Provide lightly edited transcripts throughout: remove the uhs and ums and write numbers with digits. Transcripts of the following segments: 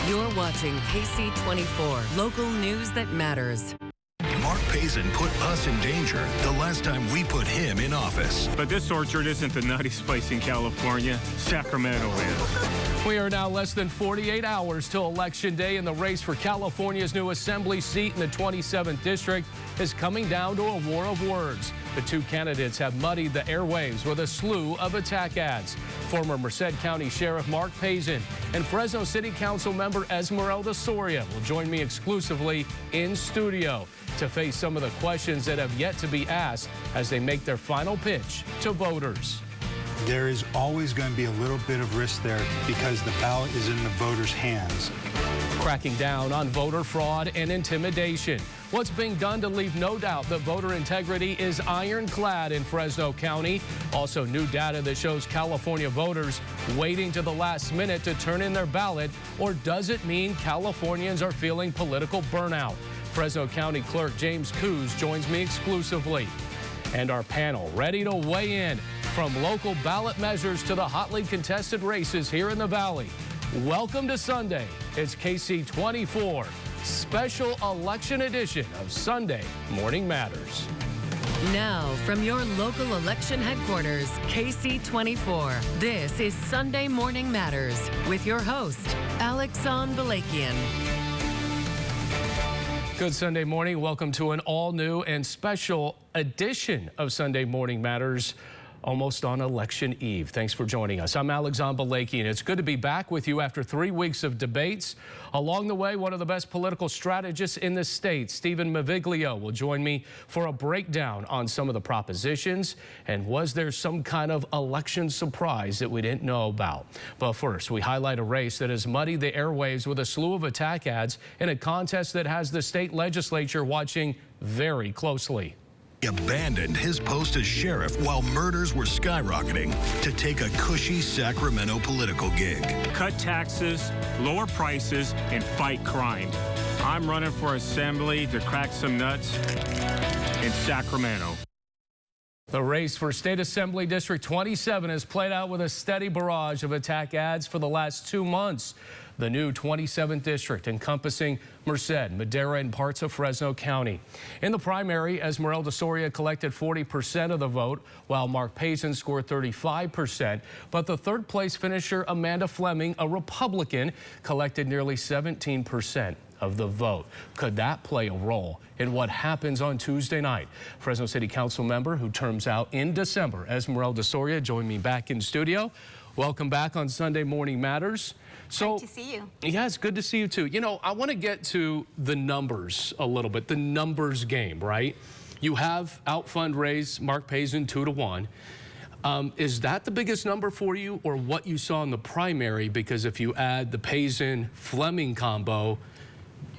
You're watching Ksee 24, local news that matters. Mark Pazin put us in danger the last time we put him in office. But this orchard isn't the nuttiest place in California. Sacramento is. We are now less than 48 hours till Election Day, and the race for California's new assembly seat in the 27th district is coming down to a war of words. The two candidates have muddied the airwaves with a slew of attack ads. Former Merced County Sheriff Mark Pazin and Fresno City Council member Esmeralda Soria will join me exclusively in studio to face some of the questions that have yet to be asked as they make their final pitch to voters. There is always going to be a little bit of risk there because the ballot is in the voters' hands. Cracking down on voter fraud and intimidation. What's being done to leave no doubt that voter integrity is ironclad in Fresno County. Also, new data that shows California voters waiting to the last minute to turn in their ballot. Or does it mean Californians are feeling political burnout? Fresno County Clerk James Ksee joins me exclusively. And our panel ready to weigh in from local ballot measures to the hotly contested races here in the Valley. Welcome to Sunday. It's Ksee 24, special election edition of Sunday Morning Matters. Now, from your local election headquarters, Ksee 24, this is Sunday Morning Matters with your host, Alexon Balakian. Good Sunday morning. Welcome to an all-new and special edition of Sunday Morning Matters, almost on Election Eve. Thanks for joining us. I'm Alexon Balakian. It's good to be back with you after 3 weeks of debates. Along the way, one of the best political strategists in the state, Stephen Maviglio, will join me for a breakdown on some of the propositions. And was there some kind of election surprise that we didn't know about? But first, we highlight a race that has muddied the airwaves with a slew of attack ads in a contest that has the state legislature watching very closely. He abandoned his post as sheriff while murders were skyrocketing to take a cushy Sacramento political gig. Cut taxes, lower prices, and fight crime. I'm running for assembly to crack some nuts in Sacramento. The race for State Assembly District 27 has played out with a steady barrage of attack ads for the last 2 months. The new 27th district encompassing Merced, Madera, and parts of Fresno County. In the primary, Esmeralda Soria collected 40% of the vote, while Mark Pazin scored 35%. But the third place finisher, Amanda Fleming, a Republican, collected nearly 17% of the vote. Could that play a role in what happens on Tuesday night? Fresno City Council member who terms out in December, Esmeralda Soria, joined me back in studio. Welcome back on Sunday Morning Matters. Great to see you. Yeah, it's good to see you too. You know, I want to get to the numbers a little bit, the numbers game, right? You have out fundraised Mark Pazin 2-1. Is that the biggest number for you, or what you saw in the primary? Because if you add the Pazin-Fleming combo,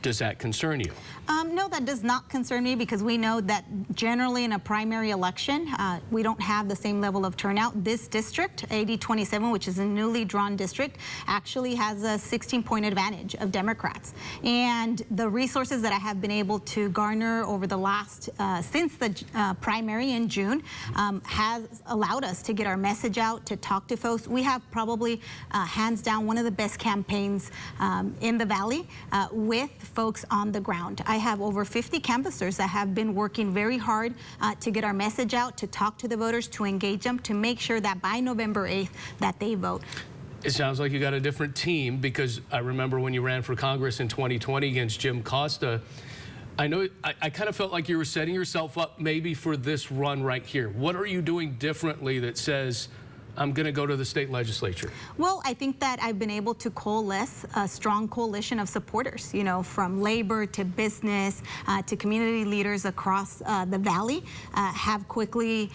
does that concern you? No, that does not concern me, because we know that generally in a primary election, we don't have the same level of turnout. This district, AD 27, which is a newly drawn district, actually has a 16-point advantage of Democrats. And the resources that I have been able to garner over the last, since the primary in June, has allowed us to get our message out, to talk to folks. We have probably, hands down, one of the best campaigns in the Valley with folks on the ground. I have over 50 canvassers that have been working very hard to get our message out, to talk to the voters, to engage them, to make sure that by November 8th that they vote. It sounds like you got a different team, because I remember when you ran for Congress in 2020 against Jim Costa, I know I kind of felt like you were setting yourself up maybe for this run right here. What are you doing differently that says, I'm going to go to the state legislature? Well, I think that I've been able to coalesce a strong coalition of supporters, you know, from labor to business to community leaders across the Valley, have quickly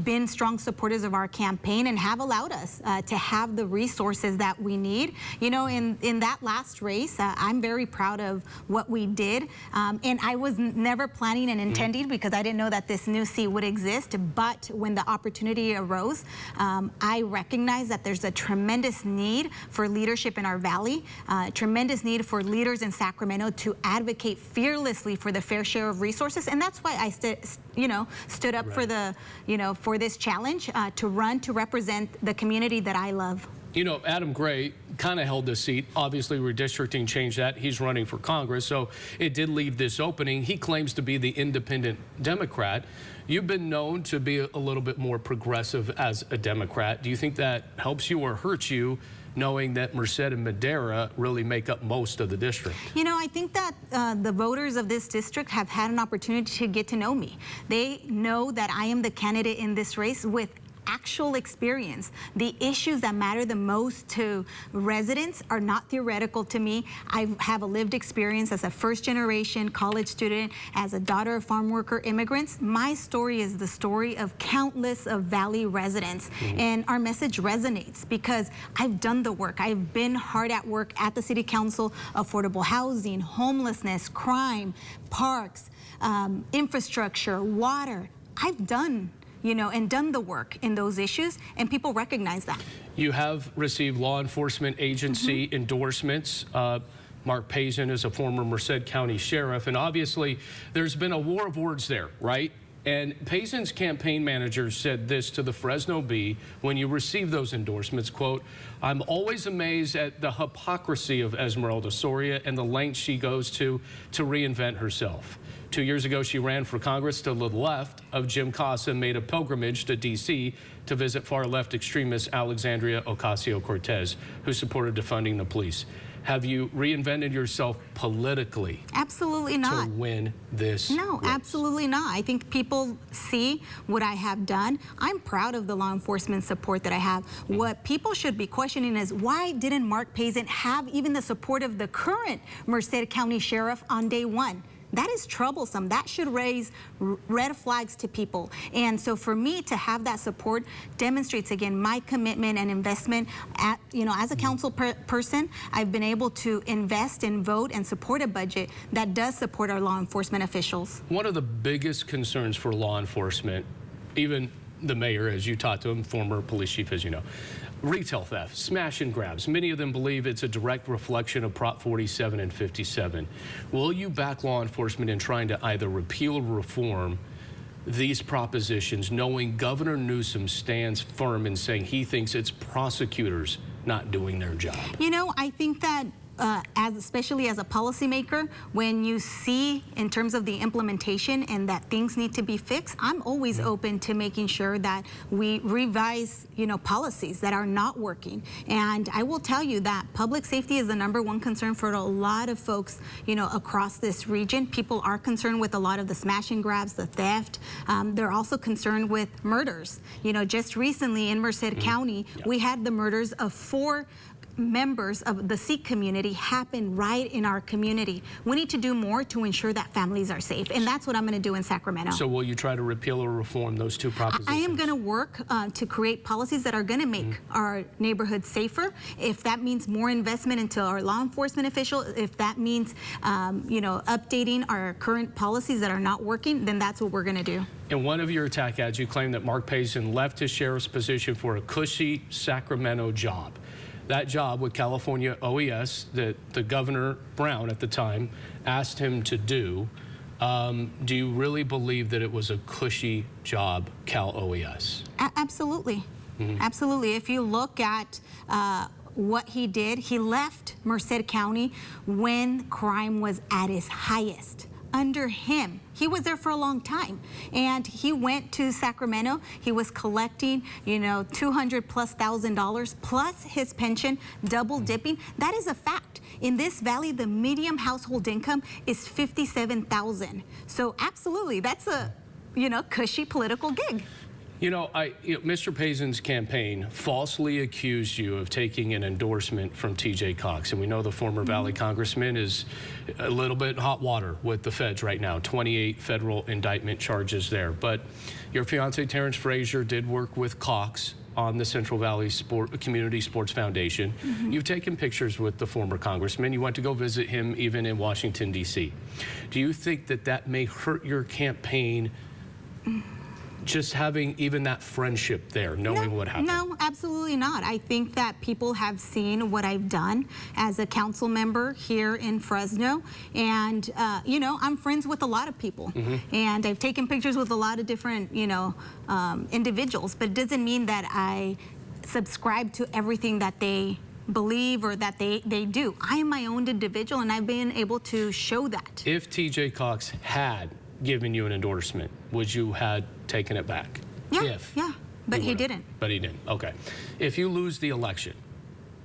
been strong supporters of our campaign and have allowed us to have the resources that we need. You know, in that last race, I'm very proud of what we did. And I was never planning and intending, because I didn't know that this new seat would exist. But when the opportunity arose, I recognize that there's a tremendous need for leadership in our Valley, tremendous need for leaders in Sacramento to advocate fearlessly for the fair share of resources. And that's why I stood up for the, for this challenge, to run, to represent the community that I love. You know, Adam Gray kind of held this seat. Obviously, redistricting changed that. He's running for Congress, so it did leave this opening. He claims to be the independent Democrat. You've been known to be a little bit more progressive as a Democrat. Do you think that helps you or hurts you, knowing that Merced and Madera really make up most of the district? You know, I think that the voters of this district have had an opportunity to get to know me. They know that I am the candidate in this race with actual experience. The issues that matter the most to residents are not theoretical to me. I have a lived experience as a first-generation college student, as a daughter of farm worker immigrants. My story is the story of countless of Valley residents, and our message resonates because I've done the work. I've been hard at work at the City Council, affordable housing, homelessness, crime, parks, infrastructure, water. I've done and done the work in those issues, and people recognize that. You have received law enforcement agency endorsements. Mark Pazin is a former Merced County sheriff, and obviously there's been a war of words there, right? And Pazin's campaign manager said this to the Fresno Bee when you received those endorsements, quote, "I'm always amazed at the hypocrisy of Esmeralda Soria and the lengths she goes to reinvent herself. 2 years ago, she ran for Congress to the left of Jim Casa and made a pilgrimage to D.C. to visit far-left extremist Alexandria Ocasio-Cortez, who supported defunding the police. Have you reinvented yourself politically? Absolutely not. To win this No, race? Absolutely not. I think people see what I have done. I'm proud of the law enforcement support that I have. What people should be questioning is why didn't Mark Pazin have even the support of the current Merced County Sheriff on day one? That is troublesome. That should raise red flags to people. And so for me to have that support demonstrates, again, my commitment and investment. As a council person, I've been able to invest and vote and support a budget that does support our law enforcement officials. One of the biggest concerns for law enforcement, even the mayor, as you talked to him, former police chief, as you know, retail theft, smash and grabs. Many of them believe it's a direct reflection of Prop 47 and 57. Will you back law enforcement in trying to either repeal or reform these propositions, knowing Governor Newsom stands firm in saying he thinks it's prosecutors not doing their job? You know, I think that especially as a policymaker, when you see in terms of the implementation and that things need to be fixed, I'm always open to making sure that we revise, policies that are not working. And I will tell you that public safety is the #1 concern for a lot of folks, across this region. People are concerned with a lot of the smash and grabs, the theft. They're also concerned with murders. Just recently in Merced County, we had the murders of 4 members of the Sikh community happen right in our community. We need to do more to ensure that families are safe, and that's what I'm going to do in Sacramento. So will you try to repeal or reform those two propositions? I am going to work to create policies that are going to make our neighborhoods safer. If that means more investment into our law enforcement officials, if that means, updating our current policies that are not working, then that's what we're going to do. In one of your attack ads, you claim that Mark Pazin left his sheriff's position for a cushy Sacramento job. That job with California OES that the Governor Brown at the time asked him to do, do you really believe that it was a cushy job, Cal OES? Absolutely. Absolutely. If you look at what he did, he left Merced County when crime was at its highest. Under him, he was there for a long time, and he went to Sacramento. He was collecting, $200,000+ plus his pension, double dipping. That is a fact. In this valley, the median household income is $57,000. So absolutely, that's a, cushy political gig. Mr. Pazin's campaign falsely accused you of taking an endorsement from T.J. Cox, and we know the former Valley congressman is a little bit hot water with the feds right now, 28 federal indictment charges there. But your fiance, Terrence Frazier, did work with Cox on the Central Valley Community Sports Foundation. You've taken pictures with the former congressman. You went to go visit him even in Washington, D.C. Do you think that may hurt your campaign? Just having even that friendship there, knowing what happened? No, absolutely not. I think that people have seen what I've done as a council member here in Fresno. And, I'm friends with a lot of people. And I've taken pictures with a lot of different, individuals. But it doesn't mean that I subscribe to everything that they believe or that they do. I am my own individual, and I've been able to show that. If TJ Cox had given you an endorsement, would you have taken it back? Yeah, but he didn't. But he didn't, okay. If you lose the election,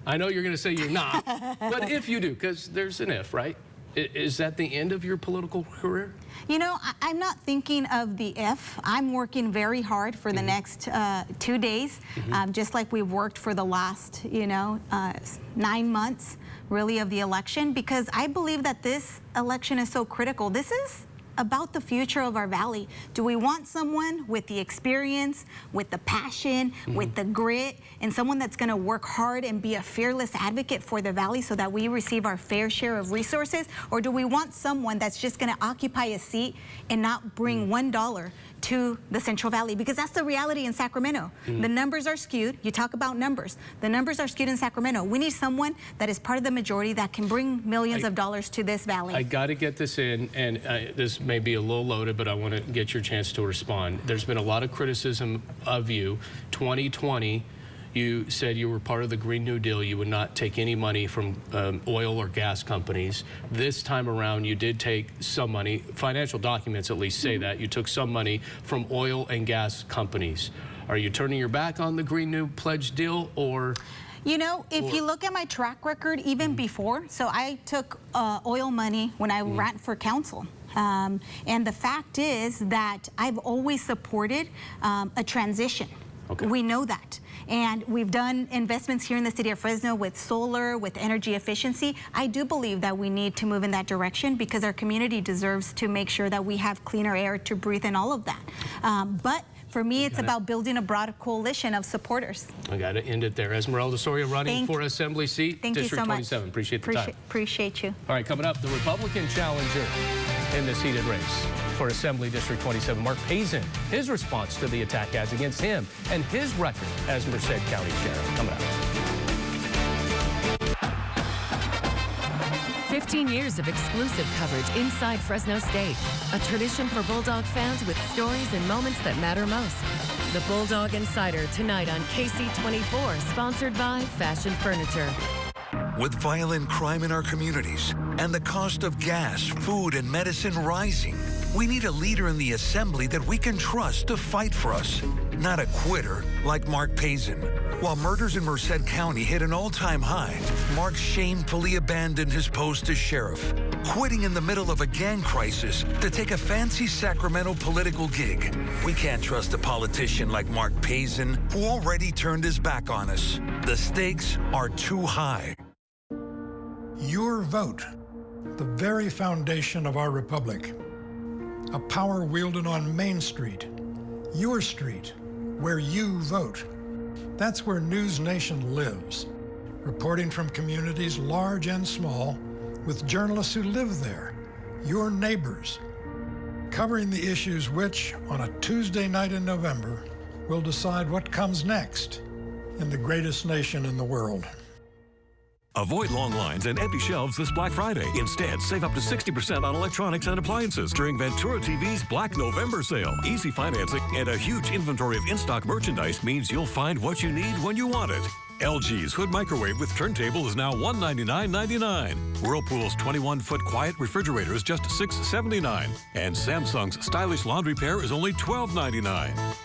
I know you're gonna say you're not, but if you do, because there's an if, right? Is that the end of your political career? You know, I'm not thinking of the if. I'm working very hard for the next 2 days, just like we've worked for the last, 9 months, really, of the election, because I believe that this election is so critical. This is about the future of our valley. Do we want someone with the experience, with the passion, with the grit, and someone that's going to work hard and be a fearless advocate for the valley so that we receive our fair share of resources? Or do we want someone that's just going to occupy a seat and not bring $1 to the Central Valley? Because that's the reality in Sacramento. The numbers are skewed. You talk about numbers. The numbers are skewed in Sacramento. We need someone that is part of the majority that can bring millions of dollars to this valley. I got to get this in, and this may be a little loaded, but I want to get your chance to respond. There's been a lot of criticism of you. 2020, you said you were part of the Green New Deal. You would not take any money from oil or gas companies. This time around, you did take some money. Financial documents at least say that. You took some money from oil and gas companies. Are you turning your back on the Green New Pledge deal, or? You know, if you look at my track record even before, so I took oil money when I ran for council. And the fact is that I've always supported a transition. Okay. We know that. And we've done investments here in the city of Fresno with solar, with energy efficiency. I do believe that we need to move in that direction because our community deserves to make sure that we have cleaner air to breathe and all of that. But for me, it's about building a broad coalition of supporters. I got to end it there. Esmeralda Soria running for Assembly seat, District 27. Appreciate the time. Appreciate you. All right, coming up, the Republican challenger in this heated race for Assembly District 27, Mark Pazin, his response to the attack ads against him and his record as Merced County Sheriff. Coming up. 15 years of exclusive coverage inside Fresno State. A tradition for Bulldog fans with stories and moments that matter most. The Bulldog Insider tonight on Ksee 24, sponsored by Fashion Furniture. With violent crime in our communities and the cost of gas, food, and medicine rising, we need a leader in the Assembly that we can trust to fight for us, not a quitter like Mark Pazin. While murders in Merced County hit an all-time high, Mark shamefully abandoned his post as sheriff, quitting in the middle of a gang crisis to take a fancy Sacramento political gig. We can't trust a politician like Mark Pazin, who already turned his back on us. The stakes are too high. Your vote, the very foundation of our republic. A power wielded on Main Street, your street, where you vote. That's where News Nation lives, reporting from communities large and small, with journalists who live there, your neighbors, covering the issues which, on a Tuesday night in November, will decide what comes next in the greatest nation in the world. Avoid long lines and empty shelves this Black Friday. Instead, save up to 60% on electronics and appliances during Ventura TV's Black November sale. Easy financing and a huge inventory of in-stock merchandise means you'll find what you need when you want it. LG's Hood Microwave with turntable is now $199.99. Whirlpool's 21-foot quiet refrigerator is just $679. And Samsung's stylish laundry pair is only $12.99.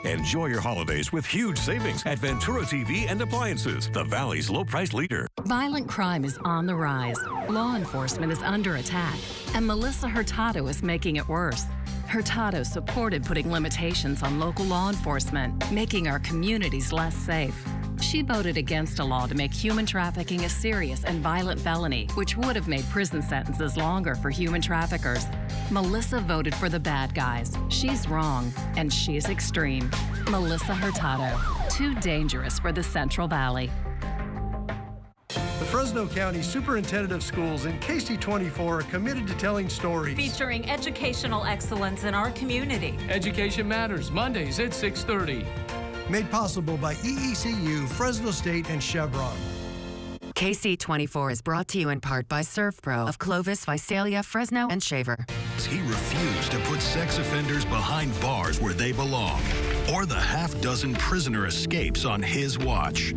Enjoy your holidays with huge savings at Ventura TV and Appliances, the Valley's low-price leader. Violent crime is on the rise. Law enforcement is under attack, and Melissa Hurtado is making it worse. Hurtado supported putting limitations on local law enforcement, making our communities less safe. She voted against a law to make human trafficking a serious and violent felony, which would have made prison sentences longer for human traffickers. Melissa voted for the bad guys. She's wrong, and she's extreme. Melissa Hurtado, too dangerous for the Central Valley. The Fresno County Superintendent of Schools and Ksee 24 are committed to telling stories, featuring educational excellence in our community. Education Matters, Mondays at 6:30. Made possible by EECU, Fresno State, and Chevron. KC24 is brought to you in part by ServPro of Clovis, Visalia, Fresno, and Shaver. He refused to put sex offenders behind bars where they belong, or the half-dozen prisoner escapes on his watch.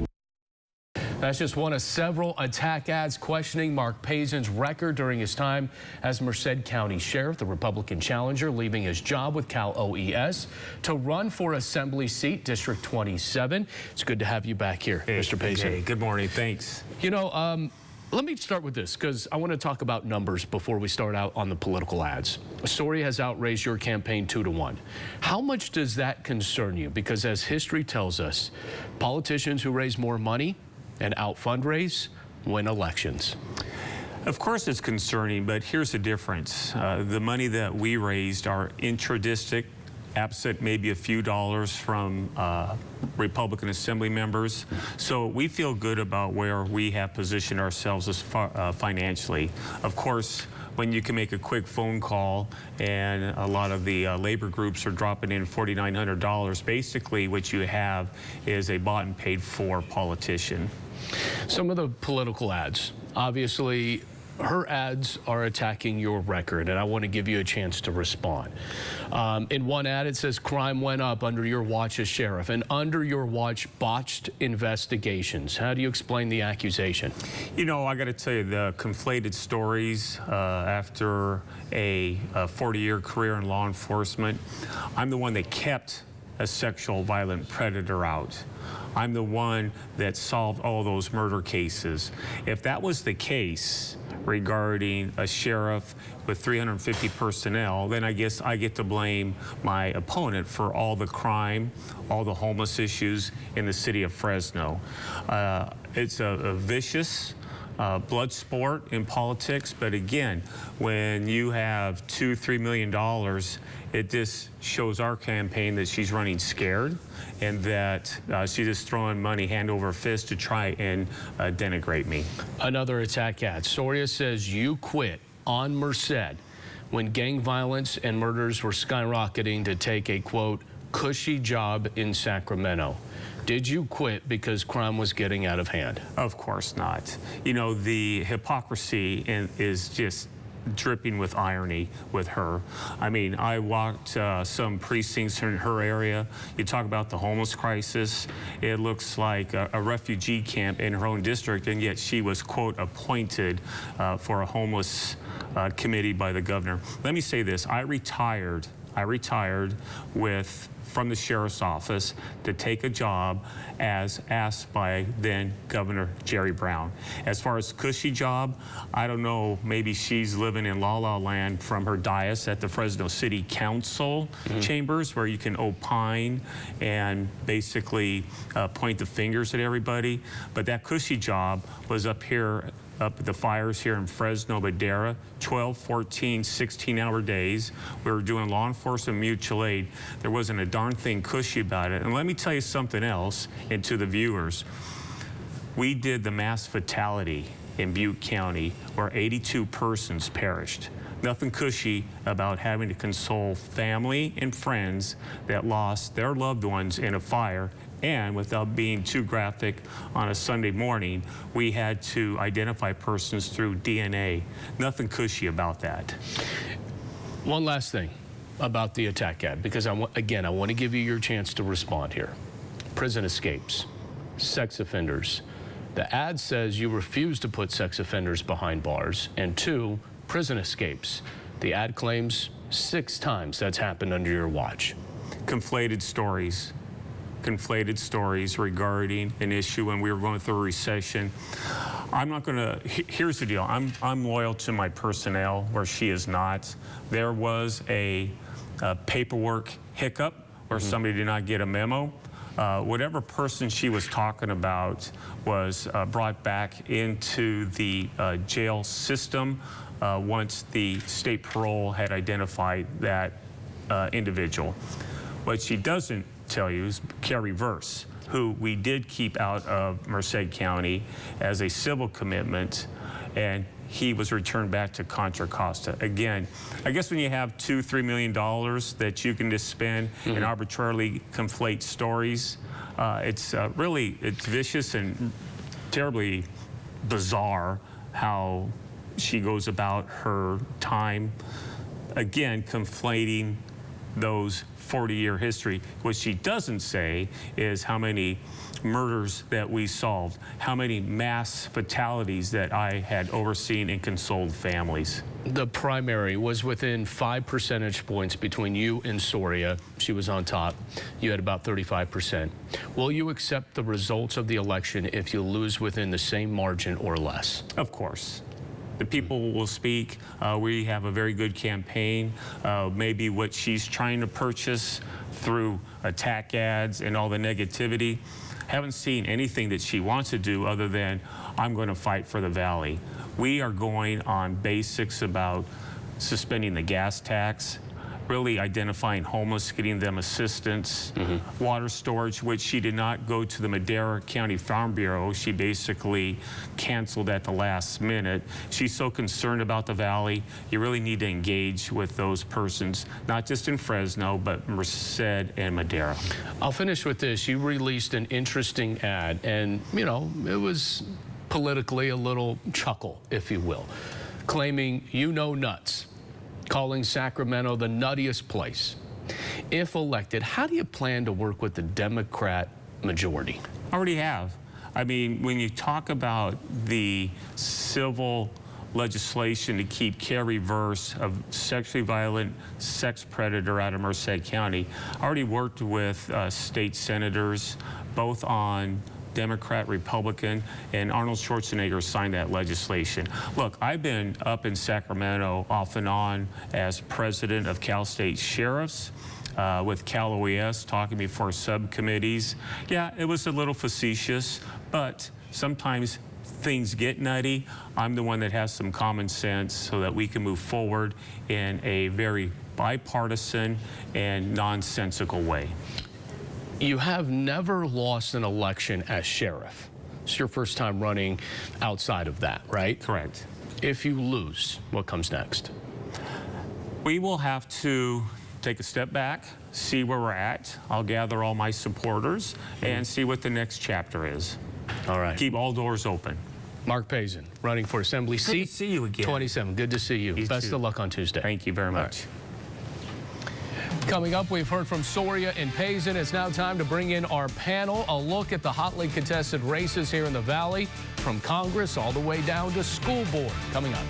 That's just one of several attack ads questioning Mark Pazin's record during his time as Merced County Sheriff, the Republican challenger leaving his job with Cal OES to run for Assembly seat District 27. It's good to have you back here, Mr. Pazin. Hey, good morning. Thanks. You know, let me start with this because I want to talk about numbers before we start out on the political ads. Astoria has outraised your campaign 2-1. How much does that concern you? Because as history tells us, politicians who raise more money and out fundraise win elections. Of course it's concerning, but here's the difference. The money that we raised are intra-district, absent maybe a few dollars from Republican Assembly members. So we feel good about where we have positioned ourselves as financially. Of course, when you can make a quick phone call and a lot of the labor groups are dropping in $4,900, basically what you have is a bought and paid for politician. Some of the political ads, obviously, her ads are attacking your record, and I want to give you a chance to respond. In one ad, it says crime went up under your watch as sheriff, and under your watch, botched investigations. How do you explain the accusation? You know, I got to tell you, the conflated stories after a 40-year career in law enforcement, I'm the one that kept a sexual violent predator out. I'm the one that solved all those murder cases. If that was the case regarding a sheriff with 350 personnel, then I guess I get to blame my opponent for all the crime, all the homeless issues in the city of Fresno. It's a vicious blood sport in politics, but again, when you have $2-3 million, it just shows our campaign that she's running scared and that she's just throwing money hand over fist to try and denigrate me. Another attack ad. Soria says you quit on Merced when gang violence and murders were skyrocketing to take a, quote, cushy job in Sacramento. Did you quit because crime was getting out of hand? Of course not. You know, the hypocrisy is just dripping with irony with her. I mean, I walked some precincts in her area. You talk about the homeless crisis. It looks like a refugee camp in her own district, and yet she was, quote, appointed for a homeless committee by the governor. Let me say this. I retired from the sheriff's office to take a job as asked by then Governor Jerry Brown. As far as cushy job, I don't know, maybe she's living in La La Land from her dais at the Fresno City Council chambers where you can opine and basically point the fingers at everybody. But that cushy job was up at the fires here in Fresno, Madera, 12, 14, 16-hour days. We were doing law enforcement mutual aid. There wasn't a darn thing cushy about it. And let me tell you something else, and to the viewers. We did the mass fatality in Butte County where 82 persons perished. Nothing cushy about having to console family and friends that lost their loved ones in a fire. And without being too graphic, on a Sunday morning, we had to identify persons through DNA. Nothing cushy about that. One last thing about the attack ad, because I want to give you your chance to respond here. Prison escapes, sex offenders. The ad says you refuse to put sex offenders behind bars, and 2, prison escapes. The ad claims 6 times that's happened under your watch. Conflated stories regarding an issue when we were going through a recession. I'm not going to, here's the deal. I'm loyal to my personnel where she is not. There was a paperwork hiccup where somebody did not get a memo. Whatever person she was talking about was brought back into the jail system once the state parole had identified that individual. What she doesn't tell you is Kerry Verse, who we did keep out of Merced County as a civil commitment, and he was returned back to Contra Costa. Again, I guess when you have $2-3 million that you can just spend and arbitrarily conflate stories, it's vicious and terribly bizarre how she goes about her time, again, conflating those 40-year history. What she doesn't say is how many murders that we solved, how many mass fatalities that I had overseen and consoled families. The primary was within 5 percentage points between you and Soria. She was on top. You had about 35%. Will you accept the results of the election if you lose within the same margin or less? Of course. The people will speak. We have a very good campaign. Maybe what she's trying to purchase through attack ads and all the negativity, haven't seen anything that she wants to do other than, I'm going to fight for the Valley. We are going on basics about suspending the gas tax, really identifying homeless, getting them assistance, water storage, which she did not go to the Madera County Farm Bureau. She basically canceled at the last minute. She's so concerned about the Valley. You really need to engage with those persons, not just in Fresno, but Merced and Madera. I'll finish with this. You released an interesting ad, and, you know, it was politically a little chuckle, if you will, claiming you know nuts, calling Sacramento the nuttiest place. If elected, how do you plan to work with the Democrat majority? Already have. I mean, when you talk about the civil legislation to keep care reverse of sexually violent sex predator out of Merced County, I already worked with state senators, both on Democrat, Republican, and Arnold Schwarzenegger signed that legislation. Look, I've been up in Sacramento off and on as president of Cal State Sheriffs, with Cal OES, talking before subcommittees. Yeah, it was a little facetious, but sometimes things get nutty. I'm the one that has some common sense so that we can move forward in a very bipartisan and nonsensical way. You have never lost an election as sheriff. It's your first time running outside of that, right? Correct. If you lose, what comes next? We will have to take a step back, see where we're at. I'll gather all my supporters and see what the next chapter is. All right. Keep all doors open. Mark Pazin, running for Assembly Seat. Good to see you again. 27. Good to see you. Best too. of luck on Tuesday. Thank you very much. Coming up, we've heard from Soria and Pazin. It's now time to bring in our panel. A look at the hotly contested races here in the Valley, from Congress all the way down to school board. Coming up.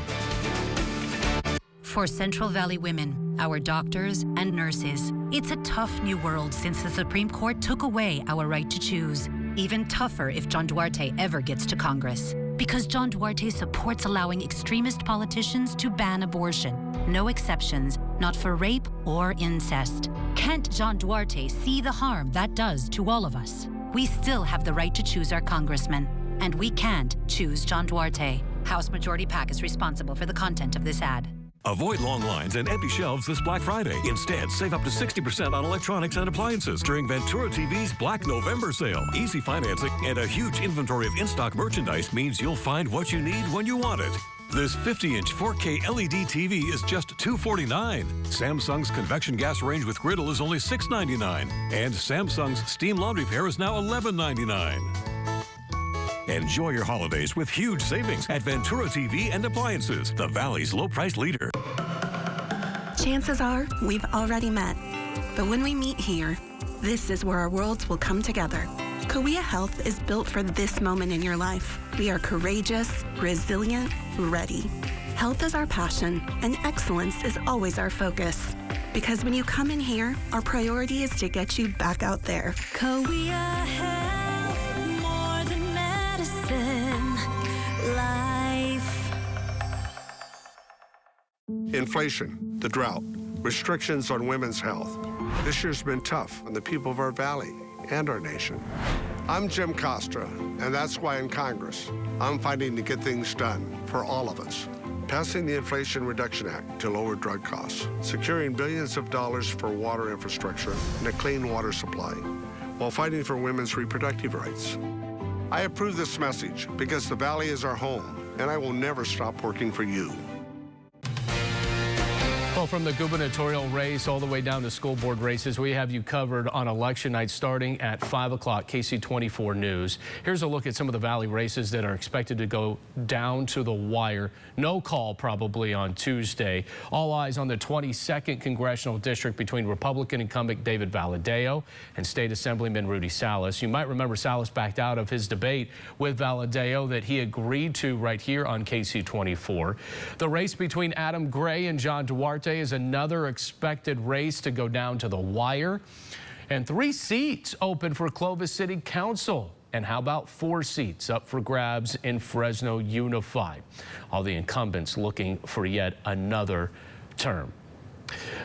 For Central Valley women, our doctors and nurses, it's a tough new world since the Supreme Court took away our right to choose. Even tougher if John Duarte ever gets to Congress. Because John Duarte supports allowing extremist politicians to ban abortion. No exceptions, not for rape or incest. Can't John Duarte see the harm that does to all of us? We still have the right to choose our congressman, and we can't choose John Duarte. House Majority PAC is responsible for the content of this ad. Avoid long lines and empty shelves this Black Friday. Instead, save up to 60% on electronics and appliances during Ventura TV's Black November sale. Easy financing and a huge inventory of in-stock merchandise means you'll find what you need when you want it. This 50-inch 4K LED TV is just $249. Samsung's convection gas range with griddle is only $699. And Samsung's steam laundry pair is now $1199. Enjoy your holidays with huge savings at Ventura TV and Appliances, the Valley's low-price leader. Chances are we've already met. But when we meet here, this is where our worlds will come together. Cahuilla Health is built for this moment in your life. We are courageous, resilient, ready. Health is our passion, and excellence is always our focus. Because when you come in here, our priority is to get you back out there. Cahuilla Health, more than medicine, life. Inflation, the drought, restrictions on women's health. This year's been tough on the people of our valley and our nation. I'm Jim Costra, and that's why in Congress, I'm fighting to get things done for all of us. Passing the Inflation Reduction Act to lower drug costs, securing billions of dollars for water infrastructure and a clean water supply, while fighting for women's reproductive rights. I approve this message because the Valley is our home, and I will never stop working for you. Well, from the gubernatorial race all the way down to school board races, we have you covered on election night starting at 5 o'clock, Ksee 24 News. Here's a look at some of the Valley races that are expected to go down to the wire. No call probably on Tuesday. All eyes on the 22nd Congressional District between Republican incumbent David Valadao and State Assemblyman Rudy Salas. You might remember Salas backed out of his debate with Valadao that he agreed to right here on Ksee 24. The race between Adam Gray and John Duarte is another expected race to go down to the wire. And 3 seats open for Clovis City Council. And how about 4 seats up for grabs in Fresno Unified? All the incumbents looking for yet another term.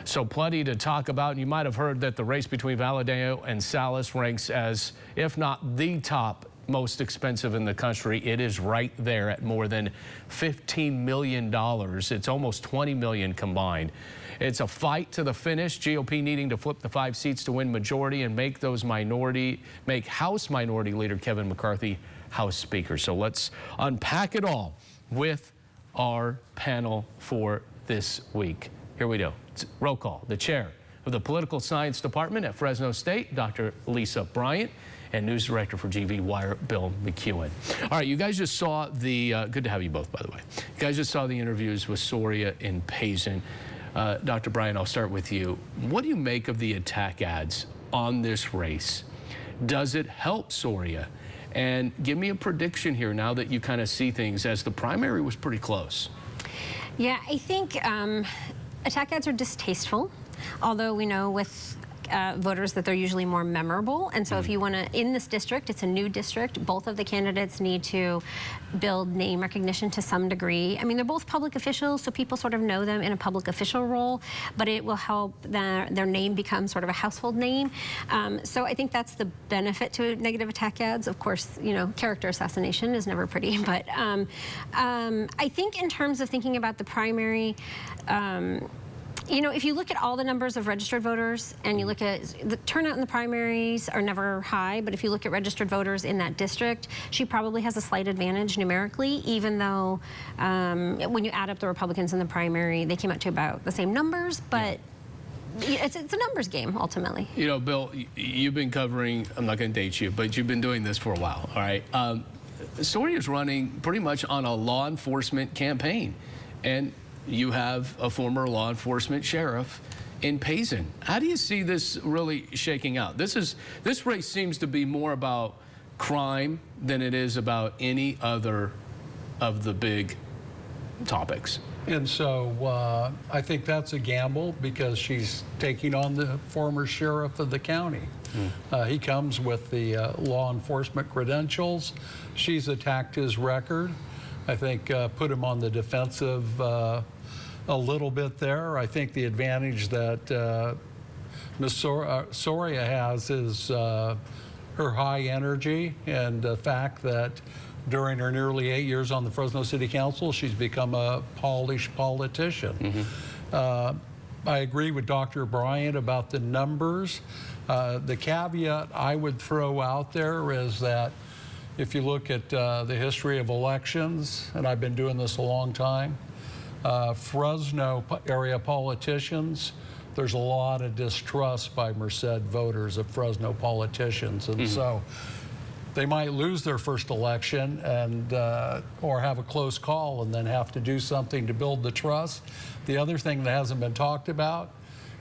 So plenty to talk about. And you might have heard that the race between Valadao and Salas ranks as, if not the top most expensive in the country. It is right there at more than $15 million. It's almost $20 million combined. It's a fight to the finish. GOP needing to flip the 5 seats to win majority and make House Minority Leader Kevin McCarthy House Speaker. So let's unpack it all with our panel for this week. Here we go. Roll call. The chair of the Political Science Department at Fresno State, Dr. Lisa Bryant, and news director for GV Wire, Bill McEwen. All right, you guys just saw the, good to have you both, by the way. You guys just saw the interviews with Soria and Payson. Dr. Bryant, I'll start with you. What do you make of the attack ads on this race? Does it help Soria? And give me a prediction here now that you kind of see things, as the primary was pretty close. Yeah, I think attack ads are distasteful, although we know with voters that they're usually more memorable. And so if you want to, in this district, it's a new district, both of the candidates need to build name recognition to some degree. I mean, they're both public officials, so people sort of know them in a public official role, but it will help their name become sort of a household name. So I think that's the benefit to negative attack ads. Of course, you know, character assassination is never pretty, but I think in terms of thinking about the primary, you know, if you look at all the numbers of registered voters and you look at the turnout in the primaries are never high, but if you look at registered voters in that district, she probably has a slight advantage numerically, even though when you add up the Republicans in the primary, they came out to about the same numbers, but it's a numbers game, ultimately. You know, Bill, you've been covering, I'm not going to date you, but you've been doing this for a while, all right? Soria's running pretty much on a law enforcement campaign, and you have a former law enforcement sheriff in Payson. How do you see this really shaking out? This race seems to be more about crime than it is about any other of the big topics. And so I think that's a gamble because she's taking on the former sheriff of the county. He comes with the law enforcement credentials. She's attacked his record. I think put him on the defensive a little bit there. I think the advantage that Ms. Soria has is her high energy and the fact that during her nearly 8 years on the Fresno City Council, she's become a polished politician. I agree with Dr. Bryant about the numbers. The caveat I would throw out there is that if you look at the history of elections, and I've been doing this a long time, Fresno area politicians, there's a lot of distrust by Merced voters of Fresno politicians. And so they might lose their first election and or have a close call and then have to do something to build the trust. The other thing that hasn't been talked about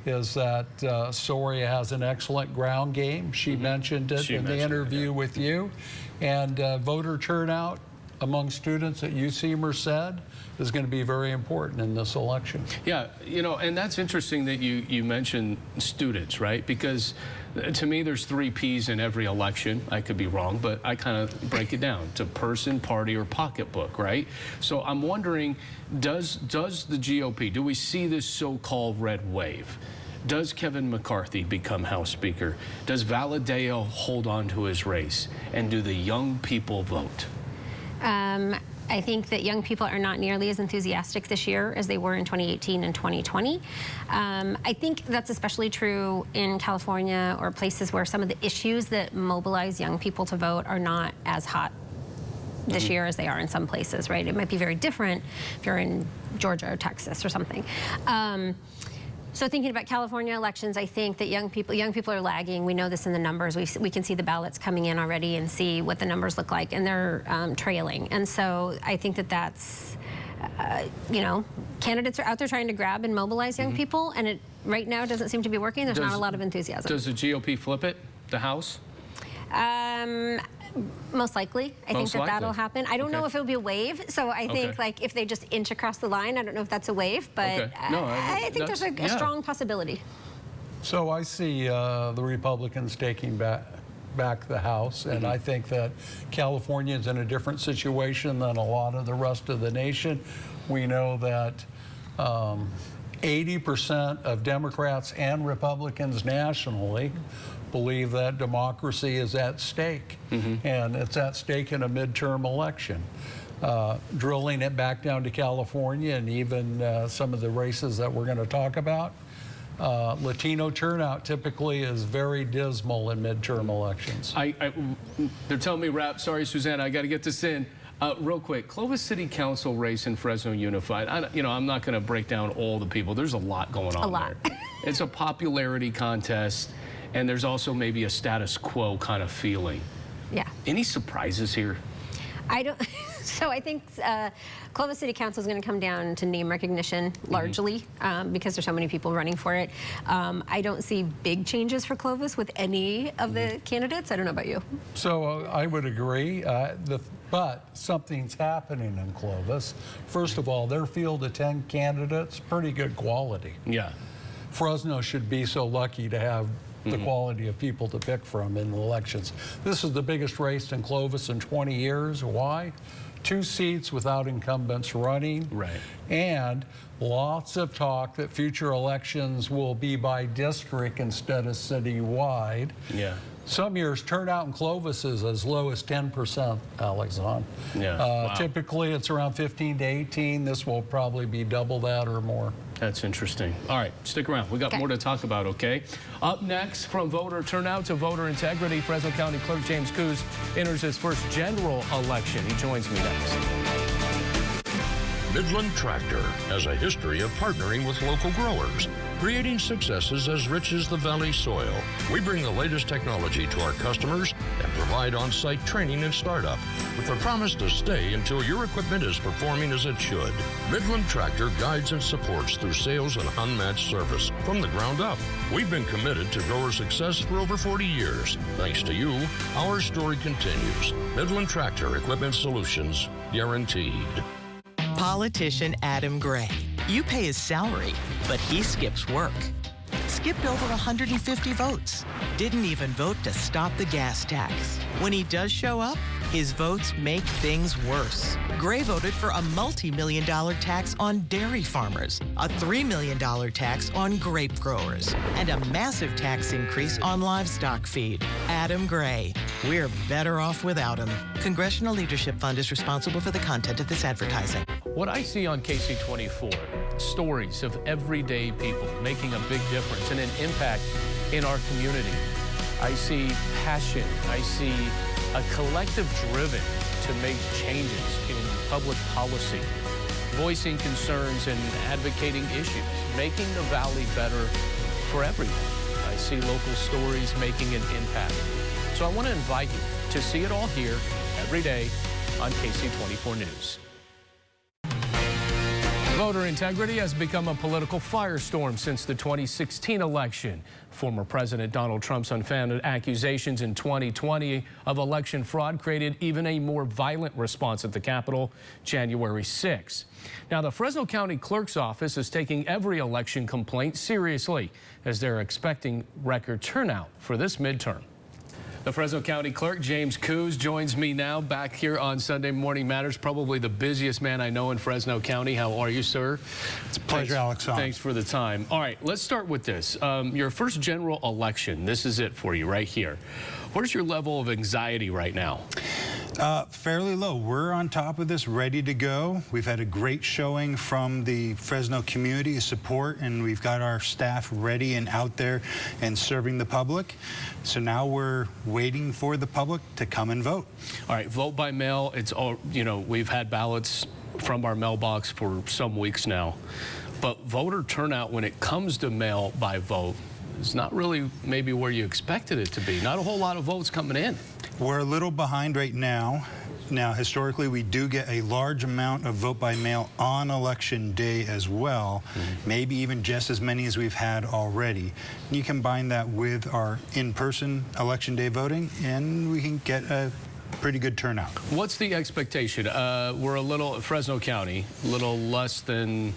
is that Soria has an excellent ground game. She mentioned it in the interview with you. And voter turnout among students at UC Merced is going to be very important in this election. Yeah, you know, and that's interesting that you mentioned students, right? Because to me, there's 3 Ps in every election. I could be wrong, but I kind of break it down to person, party, or pocketbook, right? So I'm wondering, does the GOP, do we see this so-called red wave? Does Kevin McCarthy become House Speaker? Does Valadao hold on to his race? And do the young people vote? I think that young people are not nearly as enthusiastic this year as they were in 2018 and 2020. I think that's especially true in California or places where some of the issues that mobilize young people to vote are not as hot this year as they are in some places, right? It might be very different if you're in Georgia or Texas or something. So thinking about California elections, I think that young people are lagging. We know this in the numbers. We can see the ballots coming in already and see what the numbers look like, and they're trailing. And so I think that that's, you know, candidates are out there trying to grab and mobilize young people, and it right now doesn't seem to be working. There's not a lot of enthusiasm. Does the GOP flip it, the House? Most likely. I think that that'll happen. I don't know if it'll be a wave, so I think like if they just inch across the line, I don't know if that's a wave, but no, I think there's a strong possibility. So I see the Republicans taking back the House, and I think that California is in a different situation than a lot of the rest of the nation. We know that 80% of Democrats and Republicans nationally believe that democracy is at stake, and it's at stake in a midterm election. Drilling it back down to California and even some of the races that we're going to talk about, Latino turnout typically is very dismal in midterm elections. They're telling me, sorry, Susanna, I got to get this in. Real quick, Clovis City Council race in Fresno Unified. I'm not going to break down all the people. There's a lot going on there. It's a popularity contest, and there's also maybe a status quo kind of feeling. Yeah. Any surprises here? I don't. So I think Clovis City Council is going to come down to name recognition largely because there's so many people running for it. I don't see big changes for Clovis with any of the candidates. I don't know about you. So I would agree, but something's happening in Clovis. First of all, their field of 10 candidates, pretty good quality. Yeah. Fresno should be so lucky to have the quality of people to pick from in the elections. This is the biggest race in Clovis in 20 years. Why? 2 seats without incumbents running. Right. And lots of talk that future elections will be by district instead of citywide. Yeah. Some years, turnout in Clovis is as low as 10%, Alexon. Yeah. Wow. Typically, it's around 15 to 18. This will probably be double that or more. That's interesting. All right, stick around. We got more to talk about, okay? Up next, from voter turnout to voter integrity, Fresno County Clerk James Ksee enters his first general election. He joins me next. Midland Tractor has a history of partnering with local growers, creating successes as rich as the valley soil. We bring the latest technology to our customers and provide on-site training and startup with the promise to stay until your equipment is performing as it should. Midland Tractor guides and supports through sales and unmatched service from the ground up. We've been committed to grower success for over 40 years. Thanks to you, our story continues. Midland Tractor Equipment Solutions, guaranteed. Politician Adam Gray. You pay his salary, but he skips work. Skipped over 150 votes. Didn't even vote to stop the gas tax. When he does show up, his votes make things worse. Gray voted for a multi-million-dollar tax on dairy farmers, a $3 million tax on grape growers, and a massive tax increase on livestock feed. Adam Gray. We're better off without him. Congressional Leadership Fund is responsible for the content of this advertising. What I see on Ksee 24, stories of everyday people making a big difference and an impact in our community. I see passion. I see a collective driven to make changes in public policy, voicing concerns and advocating issues, making the Valley better for everyone. I see local stories making an impact. So I want to invite you to see it all here every day on Ksee 24 News. Voter integrity has become a political firestorm since the 2016 election. Former President Donald Trump's unfounded accusations in 2020 of election fraud created even a more violent response at the Capitol January 6. Now, the Fresno County Clerk's Office is taking every election complaint seriously as they're expecting record turnout for this midterm. The Fresno County Clerk, James Ksee, joins me now back here on Sunday Morning Matters, probably the busiest man I know in Fresno County. How are you, sir? It's a pleasure, Alex. Thanks for the time. All right, let's start with this. Your first general election, this is it for you right here. What is your level of anxiety right now? Fairly low. We're on top of this, ready to go. We've had a great showing from the Fresno community support, and we've got our staff ready and out there and serving the public. So now we're waiting for the public to come and vote. All right, vote by mail. It's all, you know, we've had ballots from our mailbox for some weeks now, but voter turnout when it comes to mail by vote is not really maybe where you expected it to be. Not a whole lot of votes coming in. We're a little behind right now. Now, historically, we do get a large amount of vote by mail on election day as well, maybe even just as many as we've had already. You combine that with our in-person election day voting, and we can get a pretty good turnout. What's the expectation? We're a little, Fresno County, a little less than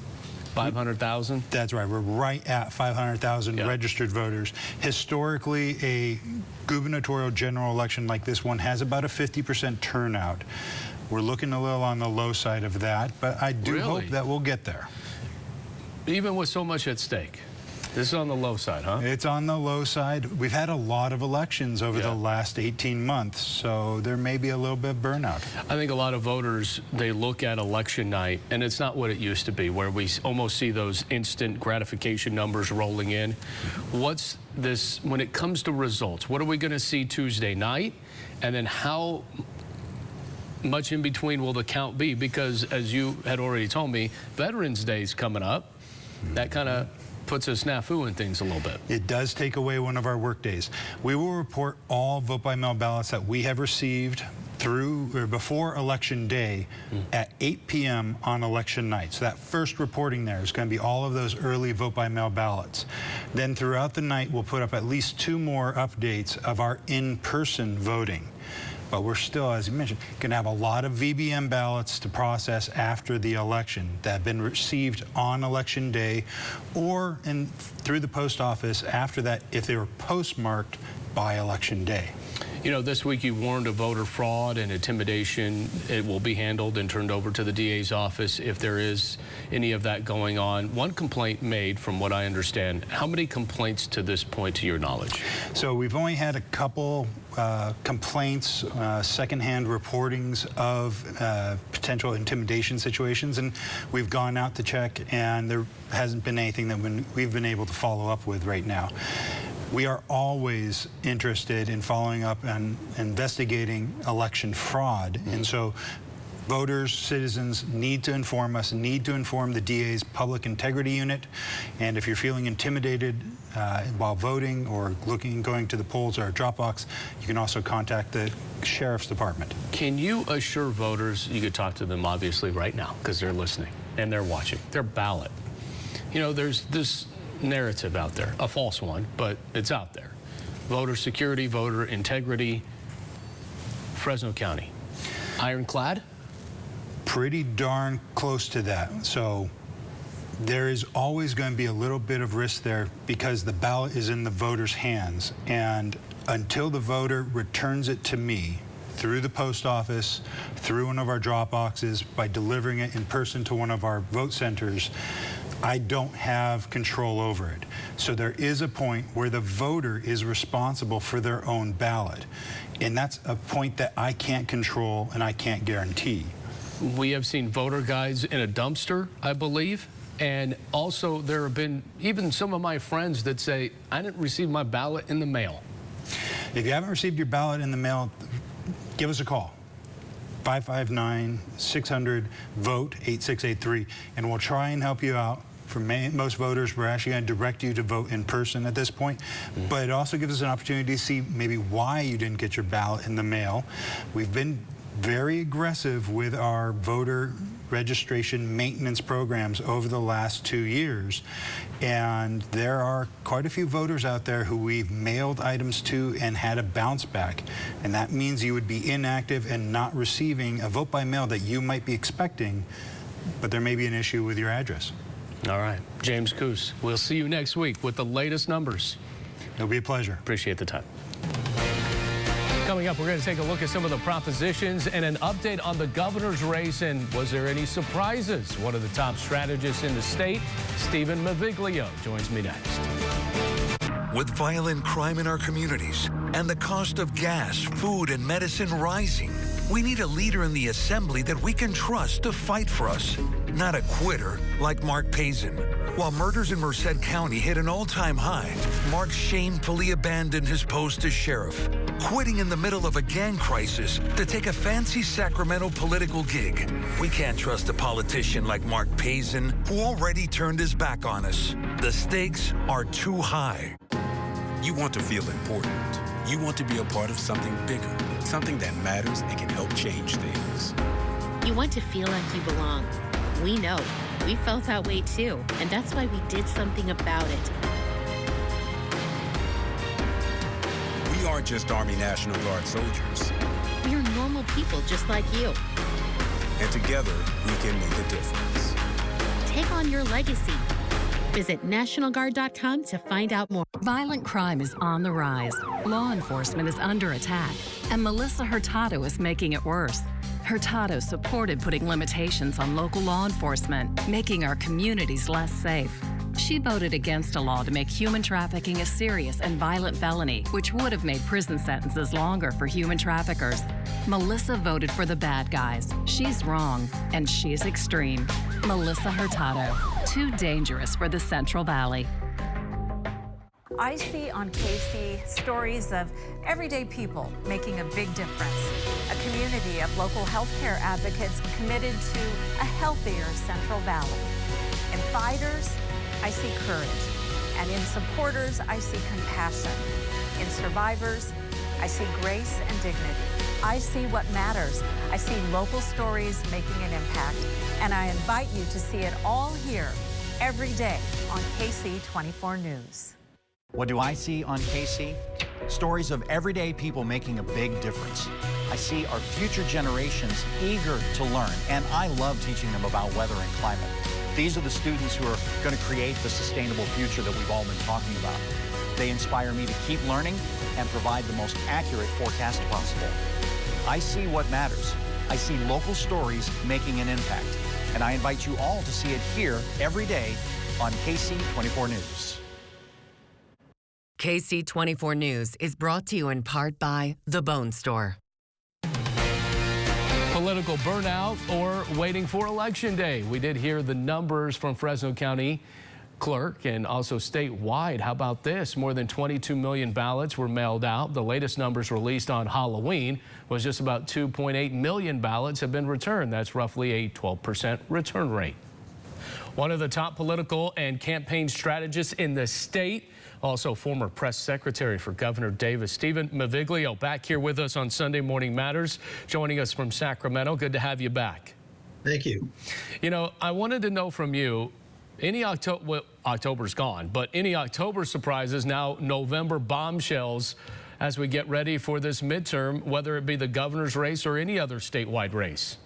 500,000? That's right. We're right at 500,000 registered voters. Historically, a gubernatorial general election like this one has about a 50% turnout. We're looking a little on the low side of that, but I do hope that we'll get there. Even with so much at stake? This is on the low side, huh? It's on the low side. We've had a lot of elections over the last 18 months, so there may be a little bit of burnout. I think a lot of voters, they look at election night, and it's not what it used to be, where we almost see those instant gratification numbers rolling in. What's this, when it comes to results, what are we going to see Tuesday night? And then how much in between will the count be? Because as you had already told me, Veterans Day is coming up. That kind of puts a snafu in things a little bit. It does take away one of our work days. We will report all vote by mail ballots that we have received through or before election day at 8 p.m. on election night. So that first reporting there is going to be all of those early vote by mail ballots. Then throughout the night, we'll put up at least 2 more updates of our in-person voting. But we're still, as you mentioned, going to have a lot of VBM ballots to process after the election that have been received on election day or through the post office after that if they were postmarked by election day. You know, this week you warned of voter fraud and intimidation. It will be handled and turned over to the DA's office if there is any of that going on. One complaint made, from what I understand. How many complaints to this point, to your knowledge? So we've only had a couple complaints, secondhand reportings of potential intimidation situations, and we've gone out to check, and there hasn't been anything that we've been able to follow up with right now. We are always interested in following up and investigating election fraud, and so voters, citizens need to inform us, need to inform the DA's Public Integrity Unit, and if you're feeling intimidated while voting or going to the polls or a drop box, you can also contact the Sheriff's Department. Can you assure voters, you could talk to them obviously right now because they're listening and they're watching, their ballot. You know, there's this narrative out there, a false one, but it's out there. Voter security, voter integrity, Fresno County. Ironclad? Pretty darn close to that. So there is always going to be a little bit of risk there because the ballot is in the voter's hands. And until the voter returns it to me through the post office, through one of our drop boxes, by delivering it in person to one of our vote centers, I don't have control over it. So there is a point where the voter is responsible for their own ballot. And that's a point that I can't control and I can't guarantee. We have seen voter guides in a dumpster, I believe. And also there have been even some of my friends that say, I didn't receive my ballot in the mail. If you haven't received your ballot in the mail, give us a call. 559-600-VOTE-8683, and we'll try and help you out. For most voters, we're actually going to direct you to vote in person at this point, but it also gives us an opportunity to see maybe why you didn't get your ballot in the mail. We've been very aggressive with our voter registration maintenance programs over the last 2 years, and there are quite a few voters out there who we've mailed items to and had a bounce back, and that means you would be inactive and not receiving a vote by mail that you might be expecting, but there may be an issue with your address. All right, James Ksee, we'll see you next week with the latest numbers. It'll be a pleasure. Appreciate the time. Coming up, we're going to take a look at some of the propositions and an update on the governor's race. And was there any surprises? One of the top strategists in the state, Stephen Maviglio, joins me next. With violent crime in our communities and the cost of gas, food, and medicine rising, We need a leader in the assembly that we can trust to fight for us, not a quitter like Mark Pazin. While murders in Merced County hit an all-time high, Mark shamefully abandoned his post as sheriff, quitting in the middle of a gang crisis to take a fancy Sacramento political gig. We can't trust a politician like Mark Pazin, who already turned his back on us. The stakes are too high. You want to feel important. You want to be a part of something bigger, something that matters and can help change things. You want to feel like you belong. We know. We felt that way too, and that's why we did something about it. We aren't just Army National Guard soldiers. We are normal people just like you. And together, we can make a difference. Take on your legacy. Visit NationalGuard.com to find out more. Violent crime is on the rise. Law enforcement is under attack, and Melissa Hurtado is making it worse. Hurtado supported putting limitations on local law enforcement, making our communities less safe. She voted against a law to make human trafficking a serious and violent felony, which would have made prison sentences longer for human traffickers. Melissa voted for the bad guys. She's wrong, and she's extreme. Melissa Hurtado, too dangerous for the Central Valley. I see on Ksee stories of everyday people making a big difference. A community of local healthcare advocates committed to a healthier Central Valley. In fighters, I see courage. And in supporters, I see compassion. In survivors, I see grace and dignity. I see what matters. I see local stories making an impact. And I invite you to see it all here every day on Ksee 24 News. What do I see on Ksee? Stories of everyday people making a big difference. I see our future generations eager to learn, and I love teaching them about weather and climate. These are the students who are going to create the sustainable future that we've all been talking about. They inspire me to keep learning and provide the most accurate forecast possible. I see what matters. I see local stories making an impact, and I invite you all to see it here every day on Ksee 24 News. Ksee 24 News is brought to you in part by The Bone Store. Political burnout or waiting for Election Day. We did hear the numbers from Fresno County Clerk and also statewide. How about this? More than 22 million ballots were mailed out. The latest numbers released on Halloween was just about 2.8 million ballots have been returned. That's roughly a 12% return rate. One of the top political and campaign strategists in the state, also former press secretary for Governor Davis, Stephen Maviglio, back here with us on Sunday Morning Matters, joining us from Sacramento. Good to have you back. Thank you. You know, I wanted to know from you, any October's gone, but any October surprises, now November bombshells as we get ready for this midterm, whether it be the governor's race or any other statewide race?